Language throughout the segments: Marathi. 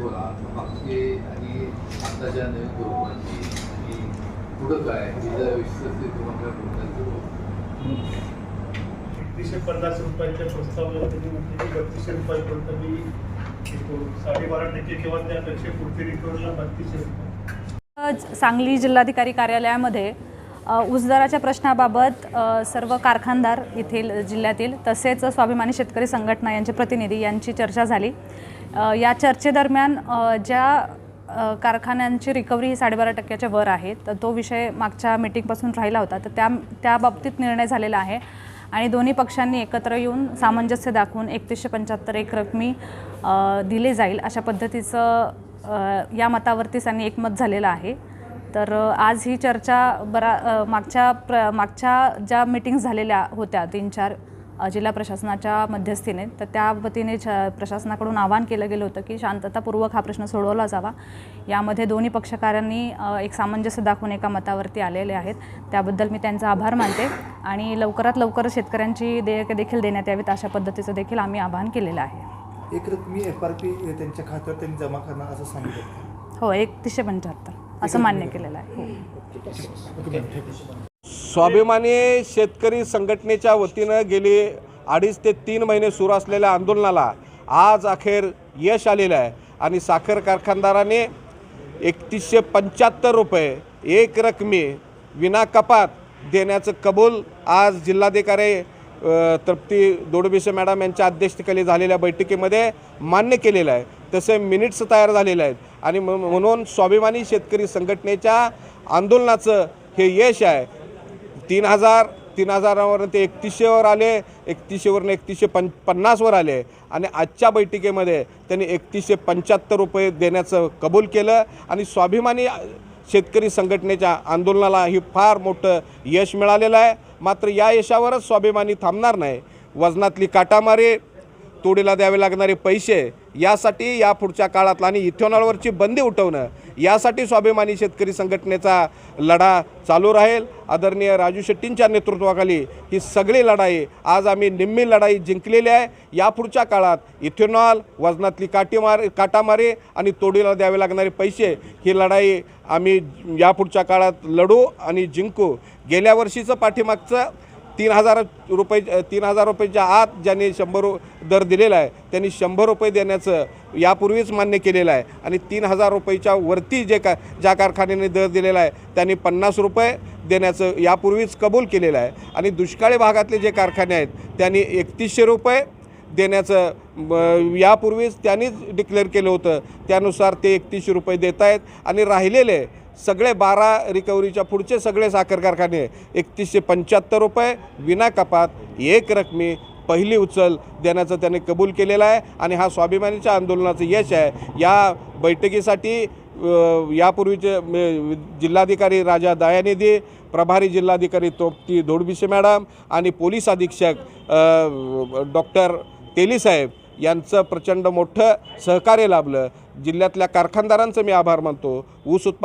बघा मागचे आणि आताच्या नवीन धोरणाची आणि पुढं काय तिचा विश्वास तुम्हाला बोलायचं 3150 रुपयाच्या प्रस्तावाला त्यांनी म्हटलं की 3200 रुपयापर्यंत मी घेतो 12.5% किंवा त्यापेक्षा पुढची रिकव्हरीला 3200 रुपये. सांगली जिल्हाधिकारी कार्यालयामध्ये ऊस दराच्या प्रश्नाबाबत सर्व कारखानदार येथील जिल्ह्यातील तसेच स्वाभिमानी शेतकरी संघटना यांचे प्रतिनिधी यांची चर्चा झाली. या चर्चेदरम्यान ज्या कारखान्यांची रिकव्हरी ही 12.5%च्या वर आहे तर तो विषय मागच्या मीटिंगपासून राहिला होता तर त्या बाबतीत निर्णय झालेला आहे आणि दोन्ही पक्षांनी एकत्र येऊन सामंजस्य दाखवून 3175 एक रकमी दिले जाईल अशा पद्धतीचं या मतावरती त्यांनी एकमत झालेलं आहे. तर आज ही चर्चा मागच्या ज्या मीटिंग्स झालेल्या होत्या 3-4 जिल्हा प्रशासनाच्या मध्यस्थीने तर त्या वतीने प्रशासनाकडून आवाहन केलं गेलं होतं की शांततापूर्वक हा प्रश्न सोडवला जावा. यामध्ये दोन्ही पक्षकारांनी एक सामंजस्य दाखवून एका मतावरती आलेले आहेत. त्याबद्दल मी त्यांचा आभार मानते आणि लवकरात लवकर शेतकऱ्यांची देयके देखील देण्यात यावीत अशा पद्धतीचं देखील आम्ही आवाहन केलेलं आहे. एक रकमी FRP त्यांच्या खात्यावर त्यांनी जमा करणार असं सांगितलं. हो 3175 असं मान्य केलेलं आहे. स्वाभिमानी शेतकरी संघटनेच्या वतीनं गेली 2.5 ते 3 महिने सुरू असलेल्या आंदोलनाला आज अखेर यश आलेलं आहे आणि साखर कारखानदाराने 3175 रुपये एक रकमी विना कपात देण्याचं कबूल आज जिल्हाधिकारी तृप्ती दोडबिसे मॅडम यांच्या अध्यक्षतेखाली झालेल्या बैठकीमध्ये मान्य केलेलं आहे. तसे मिनिट्स तयार झालेले आहेत आणि म्हणून स्वाभिमानी शेतकरी संघटनेच्या आंदोलनाचं हे यश आहे. 3,000 ते 3100 आले, 3100 3150 आले आणि आजच्या बैठकीमध्ये त्यांनी 3175 रुपये देण्याचं कबूल केलं आणि स्वाभिमानी शेतकरी संघटनेच्या आंदोलनाला ही फार मोठं यश मिळालेलं आहे. मात्र या यशावरच स्वाभिमानी थांबणार नाही. वजनातली काटामारी, तोडीला द्यावे लागणारे पैसे यासाठी या पुढच्या काळातला आणि इथेनॉलवरची बंदी उठवणं यासाठी स्वाभिमानी शेतकरी संघटनेचा लढा चालू राहील. आदरणीय राजू शेट्टींच्या नेतृत्वाखाली ही सगळी लढाई आज आम्ही निम्मी लढाई जिंकलेली आहे. यापुढच्या काळात इथेनॉल, वजनातली काटामारी आणि तोडीला द्यावे लागणारे पैसे ही लढाई आम्ही यापुढच्या काळात लढू आणि जिंकू. गेल्या वर्षीचं पाठीमागचं 3,000 रुपयाच्या आत ज्यांनी 100 दर दिलेला आहे त्यांनी 100 रुपये देण्याचं यापूर्वीच मान्य केलेलं आहे आणि 3,000 रुपयाच्या वरती ज्या कारखान्याने दर दिलेला आहे त्यांनी 50 रुपये देण्याचं यापूर्वीच कबूल केलेलं आहे आणि दुष्काळी भागातले जे कारखाने आहेत त्यांनी 3100 रुपये देण्याचं यापूर्वीच त्यांनीच डिक्लेअर केलं होतं. त्यानुसार ते 3100 रुपये देत आहेत आणि राहिलेले सगळे 12 रिकव्हरीच्या पुढचे सगळे साखर कारखाने 3175 रुपये विना कपात एक रकमी पहिली उचल देण्याचं त्याने कबूल केलेलं आहे आणि हा स्वाभिमानीच्या आंदोलनाचं यश आहे. या बैठकीसाठी यापूर्वीचे जिल्हाधिकारी राजा दयानिधी, प्रभारी जिल्हाधिकारी तृप्ती दोडबिसे मॅडम आणि पोलीस अधीक्षक डॉक्टर तेलीसाहेब यांचं प्रचंड मोठं सहकार्य लाभलं. जिल्ह्यातल्या कारखानदारांचं मी आभार मानतो.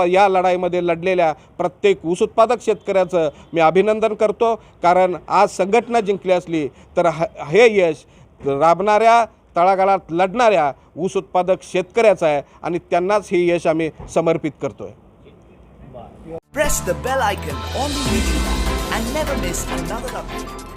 या लढाईमध्ये लढलेल्या प्रत्येक ऊस उत्पादक शेतकऱ्याचं मी अभिनंदन करतो. कारण आज संघटना जिंकली असली तर हे यश राबणाऱ्या तळागाळात लढणाऱ्या ऊस उत्पादक शेतकऱ्याचं आहे आणि त्यांनाच हे यश आम्ही समर्पित करतोय. Press the bell icon on the YouTube and never miss another update.